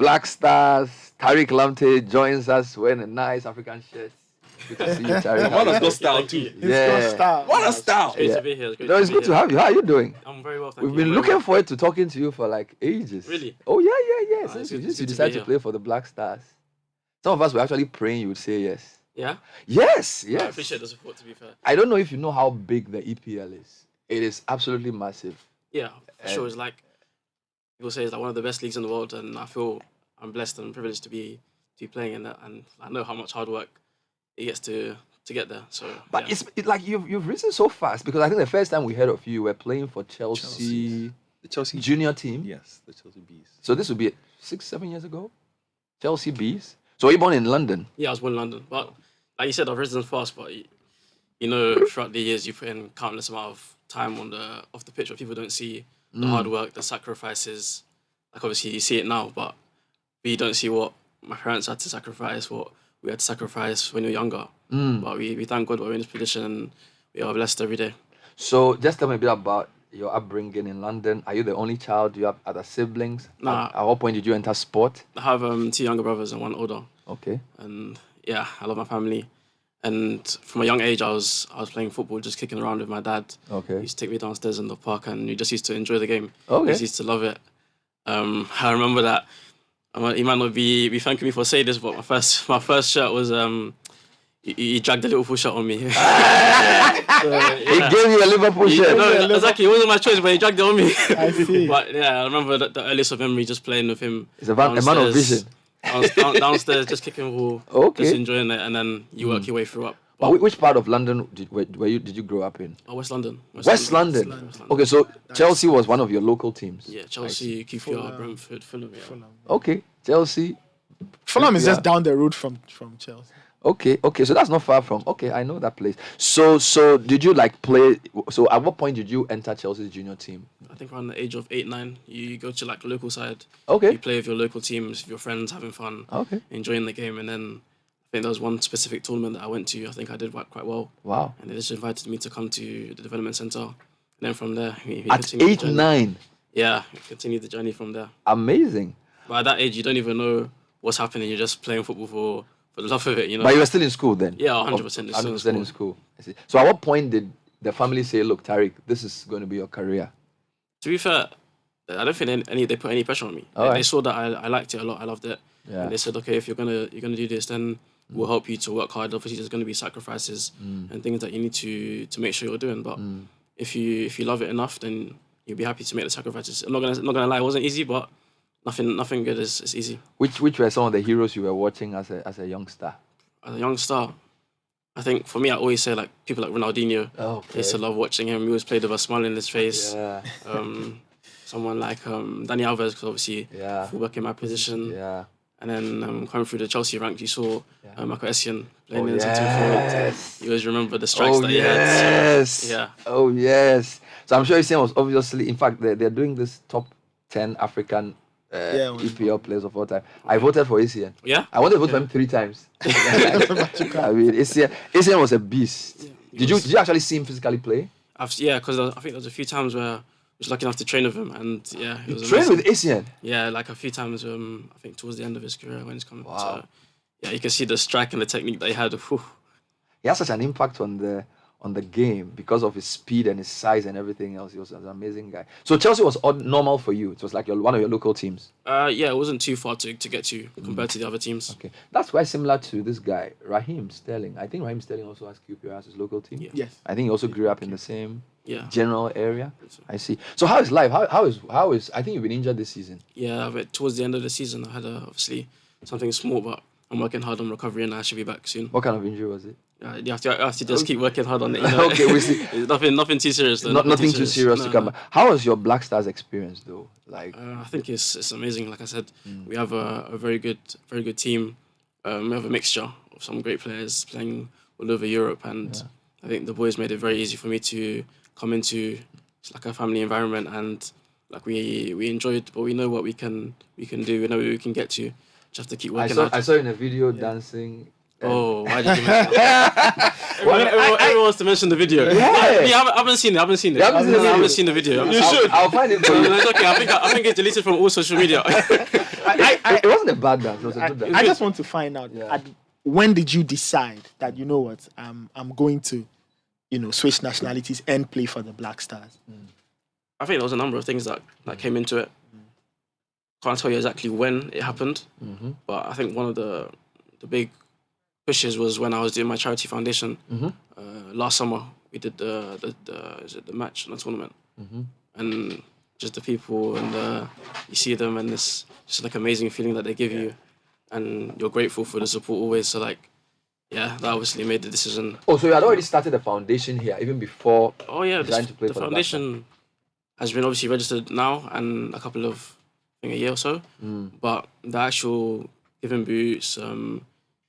Black Stars. Tariq Lamptey joins us wearing a nice African shirt. Good to see you, Tariq. Man has got style Thank too. you. It's got style. What a style! It's great Yeah. to be here. It's great No, to it's be good to here. have you. How are you doing? I'm very well, thank We've you. been Very looking well. forward to talking to you for like ages. Really? Oh, yeah. Since it's you good to decided be to here. play for the Black Stars. Some of us were actually praying you would say yes. Yeah? Yes. I appreciate the support, to be fair. I don't know if you know how big the EPL is. It is absolutely massive. Yeah, for sure. It's like, people say it's like one of the best leagues in the world, and I feel I'm blessed and privileged to be playing in that, and I know how much hard work it gets to get there. So, But yeah. it's like you've risen so fast, because I think the first time we heard of you were playing for Chelsea The Chelsea junior team. Yes, the Chelsea Bees. So this would be 6-7 years ago. Chelsea Bees. So were you born in London? Yeah, I was born in London, but like you said, I've risen fast. But you know, throughout the years, you put in countless amount of time off the pitch, where people don't see the hard work, the sacrifices. Like obviously, you see it now, but you don't see what my parents had to sacrifice, what we had to sacrifice when you're younger. But we thank God we're in this position, and we are blessed every day. So just tell me a bit about your upbringing in London. Are you the only child? Do you have other siblings? Nah. At what point did you enter sport? I have 2 younger brothers and 1 older, Okay. and yeah, I love my family. And from a young age, I was playing football, just kicking around with my dad. Okay. He used to take me downstairs in the park, and we just used to enjoy the game. Okay. We just used to love it. I remember that. He might not be thanking me for saying this, but my first shirt was he dragged a Liverpool shirt on me. He gave you a Liverpool shirt. No, exactly. It wasn't my choice, but he dragged it on me. I see. But yeah, I remember the earliest of memory, just playing with him. It's a man of vision. Downstairs, just kicking ball, Okay. just enjoying it, and then you work your way through up. But which part of London did you grow up in? West London. West London. Okay, so Chelsea was one of your local teams. Yeah, Chelsea, QPR, Brentford, Fulham. Yeah. Fulham. Okay, Chelsea. Fulham is Yeah. just down the road from Chelsea. Okay, so that's not far from. Okay, I know that place. So did you like play? So at what point did you enter Chelsea's junior team? I think around the age of 8, 9, you go to like the local side. Okay. You play with your local teams, with your friends, having fun, Okay. enjoying the game, and then I think there was one specific tournament that I went to. I think I did quite well, Wow. and they just invited me to come to the development center, and then from there we At continued the 8, journey. 9, Yeah, we continued the journey from there. amazing. But at that age, you don't even know what's happening. You're just playing football for the love of it, you know. But you were still in school then. Yeah, 100% 100% in school. I see. So at what point did the family say, "Look, Tariq, this is going to be your career"? To be fair, I don't think they put any pressure on me. Alright. They saw that I liked it a lot. I loved it, Yeah. and they said, "Okay, if you're gonna do this, then we'll help you to work hard. Obviously, there's going to be sacrifices and things that you need to make sure you're doing. But if you love it enough, then you'll be happy to make the sacrifices. I'm not gonna lie, it wasn't easy, but nothing good is easy. Which were some of the heroes you were watching as a youngster? As a young star, I think for me, I always say like people like Ronaldinho. I used to love watching him. He always played with a smile on his face. Yeah. Someone like Dani Alves, because obviously Yeah. fullback in my position. Yeah. And then coming through the Chelsea ranks, you saw Michael Essien playing Oh, in centre forward. yes. You always remember the strikes Oh that he had. yes. Yeah. Oh yes. So I'm sure Essien was obviously. In fact, they're doing this top 10 African EPL players of all time. I voted for Essien. Yeah? I wanted to vote for him 3 times. I mean, Essien was a beast. Yeah, Did you actually see him physically play? Because I think there was a few times where I was lucky enough to train with him, and yeah, it was Train amazing. with Essien. Yeah, like a few times. I think towards the end of his career when he's coming. Wow. So, yeah, you can see the strike and the technique that he had. Whew. He has such an impact on the game because of his speed and his size and everything else. He was an amazing guy. So Chelsea was normal for you. It was like one of your local teams. Yeah, it wasn't too far to get to compared to the other teams. Okay, that's quite similar to this guy, Raheem Sterling. I think Raheem Sterling also has QPR as his local team. Yeah. Yes. I think he also grew up in the same Yeah. general area. I see. So how is life? How is? I think you've been injured this season. Yeah, but towards the end of the season, I had obviously something small, but I'm working hard on recovery, and I should be back soon. What kind of injury was it? You have to just keep working hard on it. You know? Okay, we see. It's nothing too serious. Though. Nothing too serious No, to come. no. How was your Black Stars experience though? Like, I think it's amazing. Like I said, we have a very good team. We have a mixture of some great players playing all over Europe, and I think the boys made it very easy for me to come into like a family environment, and like we enjoyed, but we know what we can do. We know where we can get to. Just have to keep working hard. I saw in a video dancing. Oh, why did you mention that? Everyone wants to mention the video. Yeah. I haven't seen it. I haven't seen it. You haven't seen the I video? haven't seen the video. You should. I'll find it for you. It's okay. I think it's deleted from all social media. I It wasn't a bad dance. It was a good dance. I just want to find out when did you decide that you know what I'm going to, switch nationalities and play for the Black Stars? I think there was a number of things that came into it. Can't tell you exactly when it happened, but I think one of the big pushes was when I was doing my charity foundation last summer. We did the match and the tournament, and just the people and you see them and it's just like amazing feeling that they give you, and you're grateful for the support always. So like, yeah, that obviously made the decision. Oh, so you had already started the foundation here even before? Oh yeah, deciding to play the for the foundation has been obviously registered now and a couple of, I think, a year or so. But the actual giving boots,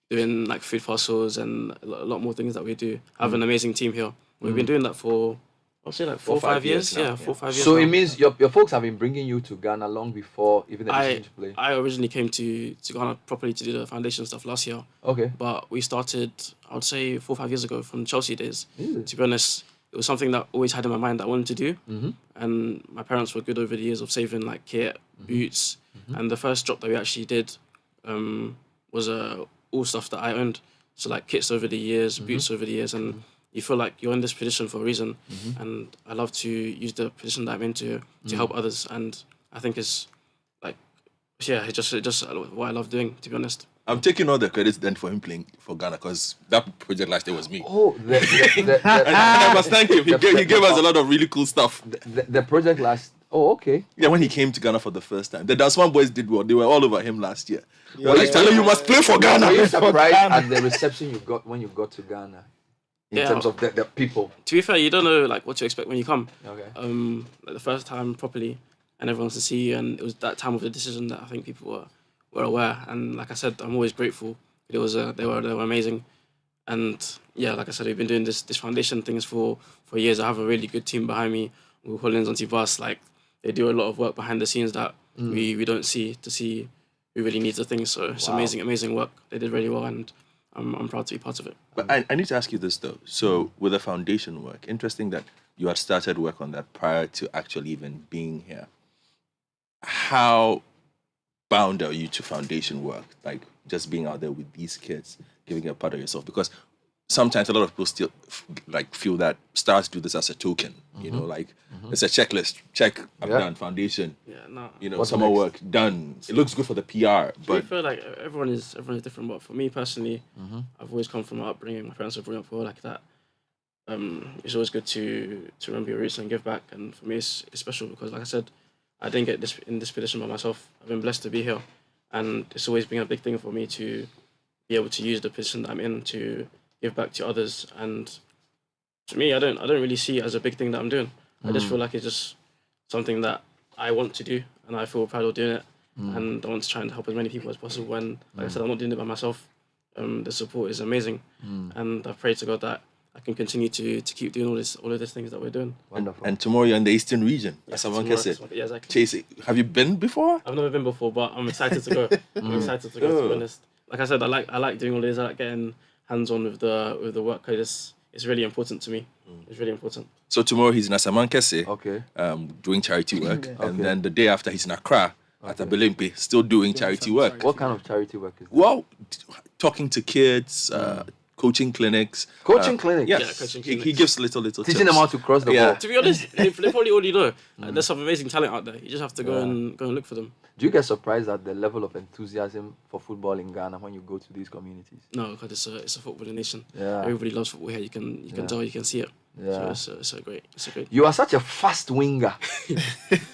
doing like food parcels and a lot more things that we do. I have an amazing team here. We've been doing that for, I'll say like 4 or 5 years. now, Yeah, 4 or 5 years. So now. it means your folks have been bringing you to Ghana long before even the decision to play. I originally came to Ghana properly to do the foundation stuff last year. Okay. But we started, I would say, 4 or 5 years ago from Chelsea days. Really? To be honest, it was something that I always had in my mind that I wanted to do. And my parents were good over the years of saving like kit, boots. And the first drop that we actually did was all stuff that I owned. So like kits over the years, boots over the years. And you feel like you're in this position for a reason. And I love to use the position that I'm in to help others. And I think it's like, yeah, it's just what I love doing, to be honest. I'm taking all the credits then for him playing for Ghana because that project last year was me. Oh, And I must thank him. He gave us a lot of really cool stuff. the project last. Oh, okay. Yeah, when he came to Ghana for the first time. The Dance One boys did well. They were all over him last year. They were like, telling you must play for Were you Ghana. surprised at the reception you got when you got to Ghana? In Yeah. terms of the people. To be fair, you don't know like what to expect when you come. Okay. Like the first time properly, and everyone's to see you, and it was that time of the decision that I think people were aware. And like I said, I'm always grateful. It was they were amazing, and yeah, like I said, we've been doing this foundation things for years. I have a really good team behind me. With Hollins on Bus, like they do a lot of work behind the scenes that we don't see to see who really needs the things. So it's amazing work. They did really well, and I'm proud to be part of it. But I need to ask you this though. So with the foundation work, interesting that you had started work on that prior to actually even being here. How bound are you to foundation work? Like just being out there with these kids, giving a part of yourself? Because sometimes a lot of people still like feel that stars do this as a token. You know, like it's a checklist. Check, I've done foundation. Yeah, no. You know, What's summer next? work done. It looks good for the PR, I but feel like everyone is different, but for me personally, I've always come from an upbringing. My parents were brought up well like that. It's always good to remember your roots and give back. And for me, it's special because, like I said, I didn't get this in this position by myself. I've been blessed to be here, and it's always been a big thing for me to be able to use the position that I'm in to give back to others. And to me, I don't really see it as a big thing that I'm doing. I just feel like it's just something that I want to do, and I feel proud of doing it. And I want to try and help as many people as possible. And like I said, I'm not doing it by myself. The support is amazing, and I pray to God that I can continue to keep doing all of these things that we're doing. Wonderful. and tomorrow you're in the Eastern region, as someone can say. Yeah, exactly. Chase it. Have you been before? I've never been before, but I'm excited to go. I'm excited to go. To be honest, like I said, I like doing all this. I like getting hands on with the work. It's really important to me. It's really important. So tomorrow he's in Asamankese, Okay. doing charity work, and Okay. then the day after he's in Accra at Abelempe, still doing charity work. What kind of charity work is that? Well, talking to kids, coaching clinics. Coaching clinics? Yes, Yeah, coaching he clinics. gives little Teaching tips. them how to cross the Yeah. ball. To be honest, they probably already know. There's some amazing talent out there. You just have to go and look for them. Do you get surprised at the level of enthusiasm for football in Ghana when you go to these communities? No, because it's a footballing nation. Yeah. Everybody loves football here. You can tell, you can see it. Yeah. So it's a great. You are such a fast winger.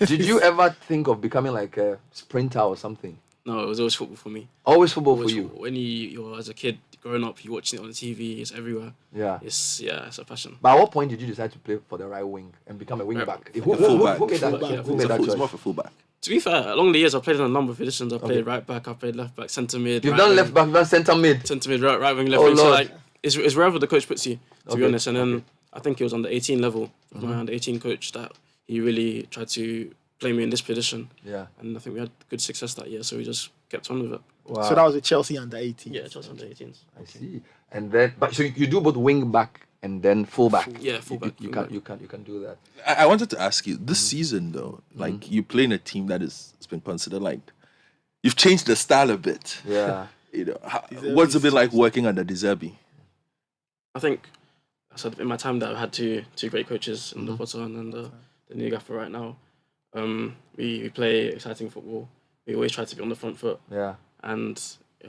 Did you ever think of becoming like a sprinter or something? No, it was always football for me. Always football Always for you. football. When you're as a kid growing up, you're watching it on the TV. It's everywhere. Yeah. It's a passion. But at what point did you decide to play for the right wing and become a wing back? Who fullback. made that, Fullback, yeah. who made that It's choice? more of a fullback. To be fair, along the years, I've played in a number of positions. I've played right back, I've played left back, centre mid. You've right done wing, left back, you've done centre mid. centre mid, right wing, left Oh, wing. So Lord. like, it's wherever the coach puts you, to be Okay, honest. And then I think it was on the 18 level of my under 18 coach that he really tried to play me in this position. Yeah. And I think we had good success that year, so we just kept on with it. Wow. So that was with Chelsea under 18. Yeah, just under 18s. I see. And then, but so you do both wing back and then full back. Yeah, full back. You can do that. I wanted to ask you this season though, like you play in a team that is it's been considered like you've changed the style a bit. Yeah. You know, what's it been like working under De Zerbi? I think I said in my time that I've had two great coaches in the Potter and the new gaffer right now. We play exciting football. We always try to be on the front foot. Yeah. And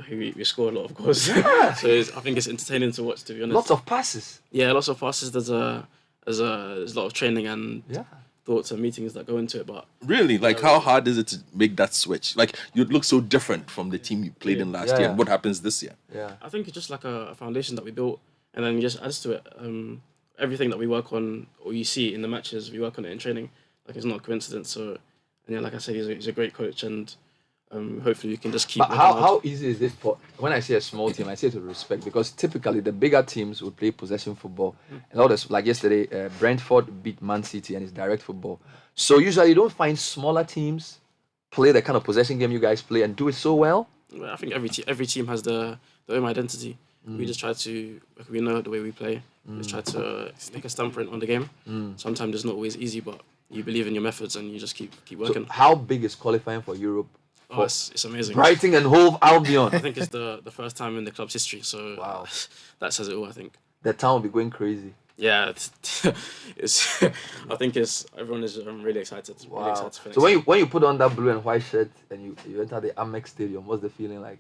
we score a lot of goals. So I think it's entertaining to watch, to be honest. Lots of passes. Yeah, lots of passes. There's a lot of training and Yeah. thoughts and meetings that go into it. But Really? Like, how hard is it to make that switch? Like, you look so different from the team you played in last year. Yeah. And what happens this year? Yeah. I think it's just like a foundation that we built, and then you just adds to it. Everything that we work on, or you see in the matches, we work on it in training. Like, it's not a coincidence. So, and yeah, like I said, he's a great coach, and hopefully we can just keep. But working hard. how easy is it for, when I say a small team, I say it with respect, because typically the bigger teams would play possession football. And all this, like yesterday, Brentford beat Man City and it's direct football. So usually you don't find smaller teams play the kind of possession game you guys play and do it so well. I think every team has their own identity. We just try to, like, we know the way we play. We just try to make a thumbprint on the game. Sometimes it's not always easy, but you believe in your methods and you just keep working. So how big is qualifying for Europe? Oh, it's amazing. Brighton and Hove Albion. I think it's the first time in the club's history, so Wow. that says it all, I think. The town will be going crazy. Yeah, it's I think everyone is really excited. Really Wow. excited for So next when you put on that blue and white shirt and you enter the Amex Stadium, what's the feeling like?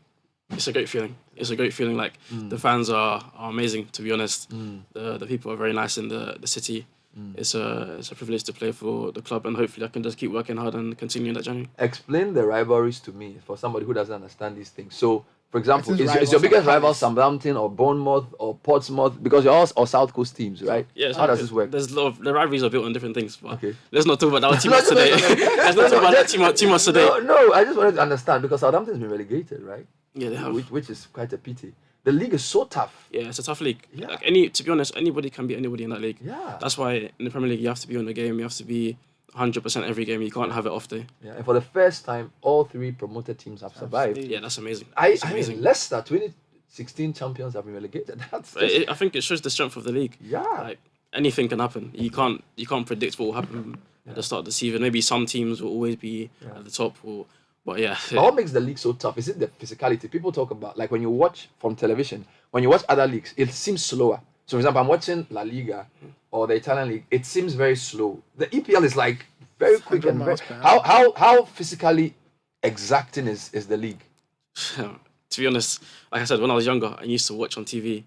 It's a great feeling. It's a great feeling. Like, the fans are amazing, to be honest. The people are very nice in the city. It's a privilege to play for the club, and hopefully I can just keep working hard and continue that journey. Explain the rivalries to me for somebody who doesn't understand these things. So, for example, It is is your rivals biggest for rival Palace. Southampton or Bournemouth or Portsmouth? Because you're all South Coast teams, right? Yeah, How does this work? There's a lot of the rivalries are built on different things. But Okay. let's not talk about that team No, today. Let's not talk about that team today. No, I just wanted to understand because Southampton's been relegated, right? Yeah, they have. Which is quite a pity. The league is so tough. Yeah, it's a tough league. Yeah. Like, to be honest, anybody can beat anybody in that league. Yeah. That's why in the Premier League you have to be on the game. You have to be 100% every game. You can't have it off day. Yeah, and for the first time, all three promoted teams have survived. Yeah, that's amazing. I It's mean, amazing. Leicester, 2016 champions have been relegated. That's I think it shows the strength of the league. yeah. Like, anything can happen. You can't predict what will happen at the start of the season. Maybe some teams will always be at the top, but yeah. But what makes the league so tough? Is it the physicality? People talk about, like, when you watch from television, when you watch other leagues, it seems slower. So, for example, I'm watching La Liga or the Italian league. It seems very slow. The EPL is like very quick 100 and very. miles per hour. How physically exacting is the league? To be honest, like I said, when I was younger, I used to watch on TV,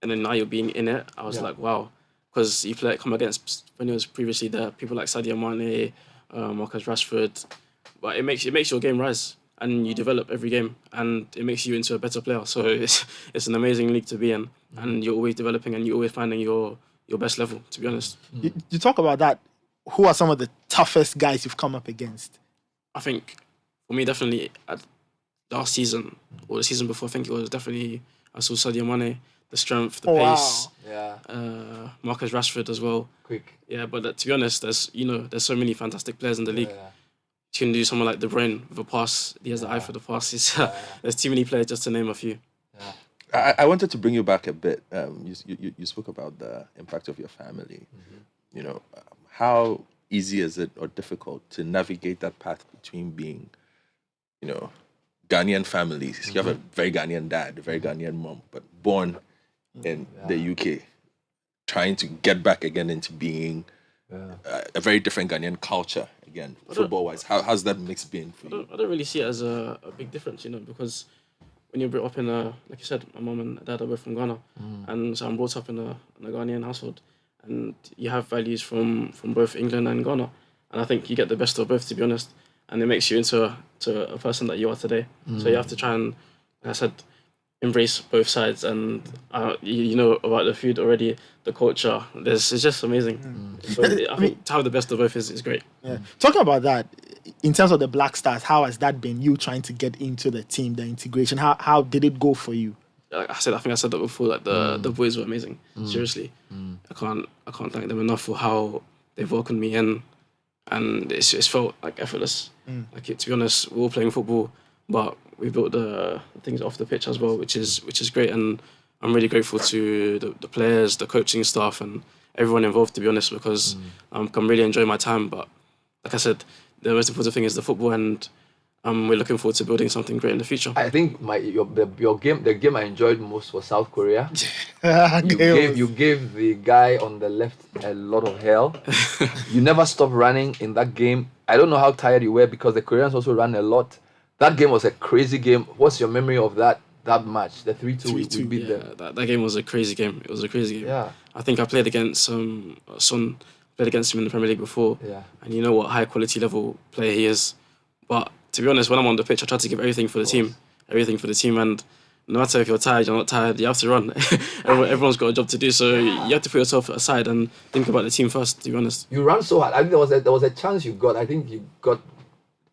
and then now you're being in it. I was like, wow, because you come against, when it was previously there, people like Sadio Mane, Marcus Rashford, but it makes your game rise, and you develop every game, and it makes you into a better player. So it's an amazing league to be in, and you're always developing, and you're always finding your best level. To be honest, You talk about that. Who are some of the toughest guys you've come up against? I think for me, definitely last season or the season before, I think it was definitely I saw Sadio Mane, the strength, the pace. Yeah. Marcus Rashford as well. Quick. Yeah, but to be honest, there's so many fantastic players in the league. Yeah. You can do someone like De Bruyne with a pass. He has the eye for the pass. There's too many players just to name a few. I wanted to bring you back a bit. You spoke about the impact of your family. You know, how easy is it or difficult to navigate that path between being, you know, Ghanaian families? You have a very Ghanaian dad, a very Ghanaian mom, but born in the UK, trying to get back again into being a very different Ghanaian culture again, football-wise. How's that mix been for you? I don't really see it as a big difference, because when you're brought up in like you said, my mom and dad are both from Ghana, and so I'm brought up in a Ghanaian household, and you have values from both England and Ghana, and I think you get the best of both, to be honest, and it makes you into a person that you are today. So you have to try and, like I said, embrace both sides, and you know about the food already, the culture. It's just amazing. So I think to have the best of both is great. Yeah. Talking about that, in terms of the Black Stars, how has that been? You trying to get into the team, the integration. How did it go for you? Like I think I said that before. Like the boys were amazing. Seriously, I can't thank them enough for how they've welcomed me in, and it's felt like effortless. Like to be honest, we're all playing football, but we built the things off the pitch as well, which is great, and I'm really grateful to the players, the coaching staff, and everyone involved, to be honest, because I'm really enjoying my time. But like I said, the most important thing is the football, and we're looking forward to building something great in the future. I think the game I enjoyed most was South Korea. You gave the guy on the left a lot of hell. You never stopped running in that game. I don't know how tired you were because the Koreans also ran a lot. That game was a crazy game. What's your memory of that match? The 3-2 we beat them. That game was a crazy game. It was a crazy game. Yeah. I think I played against Son. Played against him in the Premier League before. Yeah. And you know what high quality level player he is. But to be honest, when I'm on the pitch, I try to give everything for the team. Everything for the team. And no matter if you're tired, you're not tired, you have to run. Everyone's got a job to do. So you have to put yourself aside and think about the team first, to be honest. You ran so hard. I think there was a chance you got. I think you got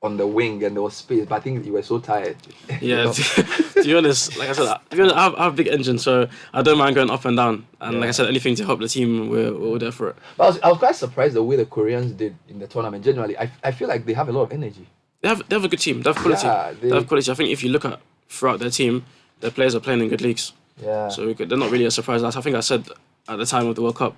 on the wing and there was space, but I think you were so tired. Yeah, to be honest, like I said, I have a big engine, so I don't mind going up and down. And like I said, anything to help the team, we're all there for it. But I was quite surprised the way the Koreans did in the tournament. Generally, I feel like they have a lot of energy. They have a good team. They have quality. Yeah, they have quality. I think if you look at throughout their team, their players are playing in good leagues. Yeah. So they're not really a surprise. I think I said at the time of the World Cup,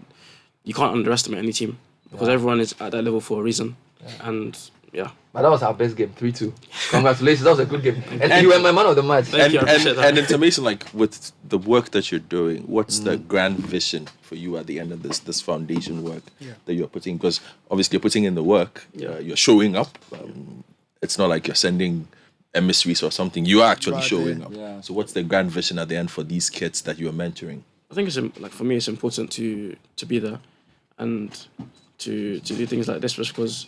you can't underestimate any team because everyone is at that level for a reason. Yeah. And yeah. But that was our best game, 3-2. Congratulations, that was a good game. And you were my man of the match. Thank you, I appreciate that. And it's amazing, like with the work that you're doing, what's the grand vision for you at the end of this foundation work that you're putting? Because obviously you're putting in the work, you're showing up. It's not like you're sending emissaries or something. You are actually showing up. Yeah. So what's the grand vision at the end for these kids that you're mentoring? I think it's like for me, it's important to be there and to do things like this, just because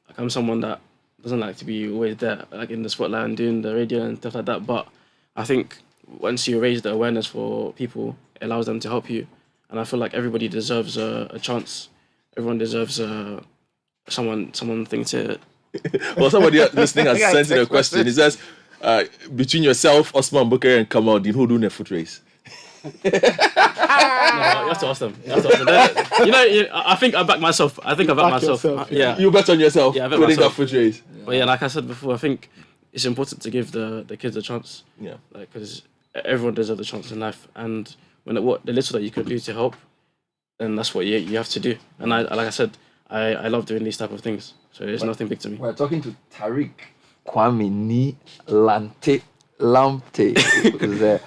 like I'm someone that doesn't like to be always there, like in the spotlight and doing the radio and stuff like that. But I think once you raise the awareness for people, it allows them to help you. And I feel like everybody deserves a chance. Everyone deserves someone think to. Well, somebody listening has sent in a question. It says, between yourself, Osman Bukari, and Kamal, who doing a foot race? No, you have to ask them. I think I back myself. I back myself. Yeah. You bet on yourself. Yeah, I bet winning myself. that foot race. Yeah. But yeah, like I said before, I think it's important to give the kids a chance. Yeah. Like, because everyone deserves a chance in life, and when the little that you can do to help, then that's what you have to do. And like I said, I love doing these type of things. So it's nothing big to me. We're talking to Tariq Lamptey. Who's a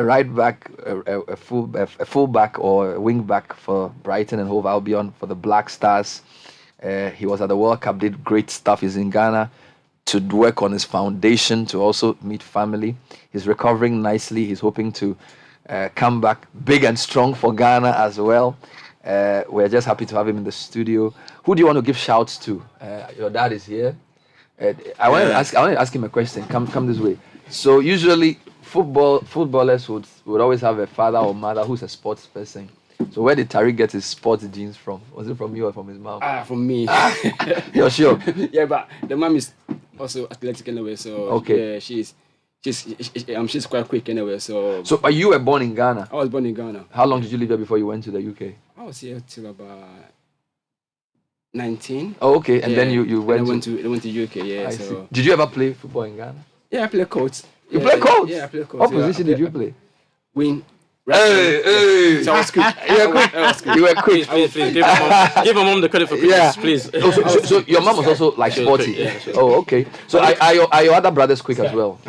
right back, a full back or a wing back for Brighton and Hove Albion for the Black Stars. He was at the World Cup, did great stuff. He's in Ghana to work on his foundation, to also meet family. He's recovering nicely. He's hoping to come back big and strong for Ghana as well. We're just happy to have him in the studio. Who do you want to give shouts to? Your dad is here. I want to ask him a question. Come this way. So usually footballers would always have a father or mother who's a sports person. So where did Tariq get his sports genes from? Was it from you or from his mom? From me. You're sure? Yeah, but the mom is also athletic anyway. So okay. Yeah, she's quite quick anyway. So you were born in Ghana? I was born in Ghana. How long did you live there before you went to the UK? I was here till about 19. Oh, okay. And then you went I went to UK. Yeah. I see. Did you ever play football in Ghana? Yeah, I play coach. You play coach? Yeah, I play coach. What position did you play? Wing. Hey! So I was quick. You were quick. Please, give my mom the credit for quickness, please. So your mom was also like sporty. Yeah, sure. Oh, okay. So are your other brothers quick as well?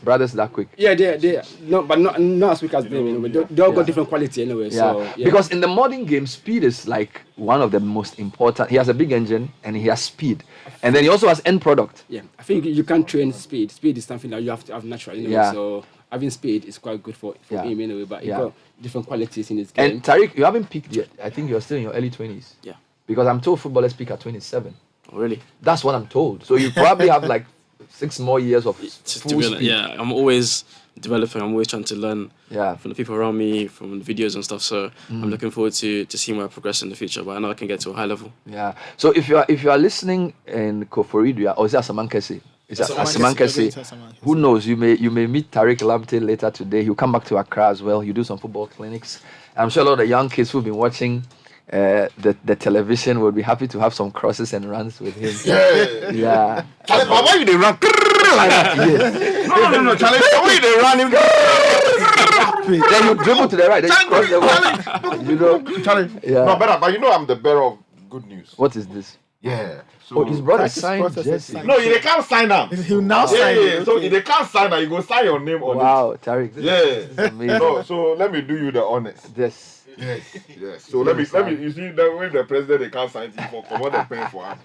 Brothers that quick? Yeah, they no, but not as quick as them. You know, but they all got different quality anyway. Yeah. So Because in the modern game, speed is like one of the most important. He has a big engine and he has speed, and then he also has end product. Yeah, I think you can't train speed. Speed is something that you have to have naturally. Anyway, Yeah. So having speed is quite good for him anyway. But he Yeah. got different qualities in his game. And Tariq, you haven't peaked yet. I think you're still in your early 20s. Yeah. Because I'm told footballers peak at 27. Oh, really? That's what I'm told. So you probably have like 6 more years of To full be honest, speed. yeah, I'm always developing. I'm always trying to learn from the people around me, from the videos and stuff. So I'm looking forward to seeing where I progress in the future. But I know I can get to a high level. Yeah. So if you are listening in Koforidua, or is that Samankese? Is that Samankese? Who knows? You may meet Tariq Lamptey later today. He'll come back to Accra as well. He'll do some football clinics. I'm sure a lot of the young kids who've been watching the television will be happy to have some crosses and runs with him. Yeah. Charlie, but why you they run like that? Yes. No, Charlie, why you they run him? Then you dribble to the right. Then you cross the way. You know. Charlie, Yeah. no, but you know I'm the bearer of good news. What is this? Yeah. So Oh, his brother That's his signed brother's Jesse. sign. no, they can't sign them. He'll now Yeah, sign yeah. it. So Okay. if they can't sign that, you go sign your name on Wow, Tariq, it. Yeah. this is amazing. No, so let me do you the honors. Yes. Yes, yes. So let me you see that when the president they can't sign it for what they're paying for us.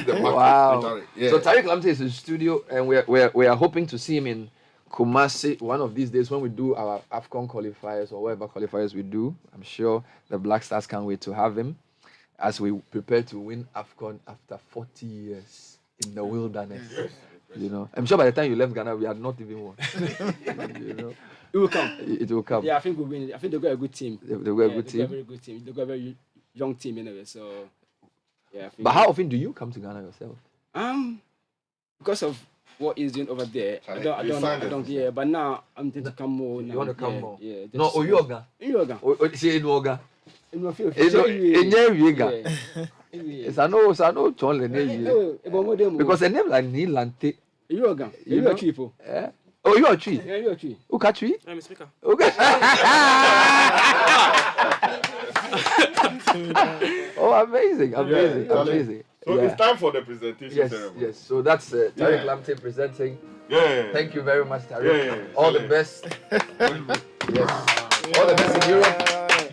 Wow. Yeah. So Tariq Lamptey is in the studio, and we are hoping to see him in Kumasi one of these days when we do our AFCON qualifiers or whatever qualifiers we do. I'm sure the Black Stars can't wait to have him as we prepare to win AFCON after 40 years in the wilderness. You know, I'm sure by the time you left Ghana, we had not even won. You know, It will come. it will come. Yeah, I think we'll win. I think they've got a good team. They were a good They've got a team. very good team. They've got a very young team anyway. So yeah. I think But how often do you come to Ghana yourself? because of what he's doing over there, I don't. Yeah, but now I'm intending to come more. You want to come more? Yeah. No, Oyoga. Yoga. See, Oyoga. In my field. Enye It's a no John because a name like Neil Lante. Yoga. You You know? are people. Eh? Oh, you are a tree. Yeah, you are tree. Uka tree? I'm speaker. Okay. Oh, amazing. Amazing. So it's time for the presentation Yes, ceremony. yes. So that's Tariq Lamptey presenting. Yeah. Thank you very much, Tariq. Yeah. All the best. Yes. All the best in Europe.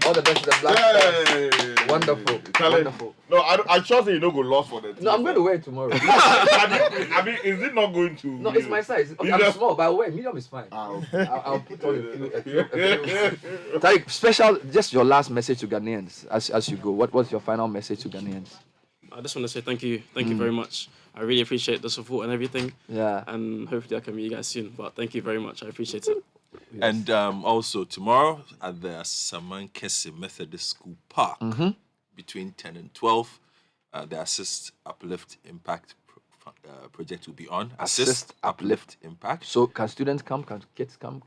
All the best in the Black Stars. Hey. Wonderful. Tell him. Wonderful. No, I trust that you don't go lost for the team. No, I'm going to wear it tomorrow. I mean, is it not going to? No, it's my size. Okay, I'm small, but I'll wear medium is fine. I'll put on a few. Tariq, special, just your last message to Ghanaians as you go. What's your final message to Ghanaians? I just want to say thank you very much. I really appreciate the support and everything. Yeah. And hopefully I can meet you guys soon. But thank you very much. I appreciate it. Yes. And also tomorrow at the Samankese Methodist School Park between 10 and 12, the Assist Uplift Impact project will be on. Assist, Uplift, Impact. So can students come? Can kids come?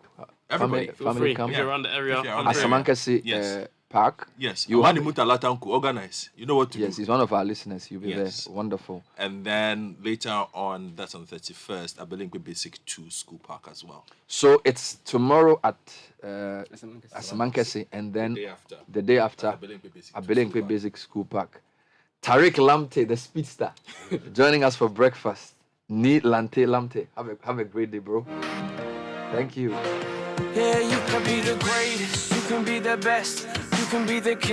Everybody. Feel free. come? If you're around the area, If you're come around through. the Asamankese Yes. Park. Yes. You Amani Mutalatanku, organize. You know what to Yes, do. he's one of our listeners. You'll be Yes. there. Wonderful. And then later on, that's on the 31st, I believe with Basic 2 School Park as well. So it's tomorrow at Asamankese, and then the day after, Abelinkwe Basic School Park. Tariq Lamptey, the speedster, joining us for breakfast. Ni Lamptey. Have a great day, bro. Thank you. Yeah, you can be the greatest, you can be the best, you can be the king.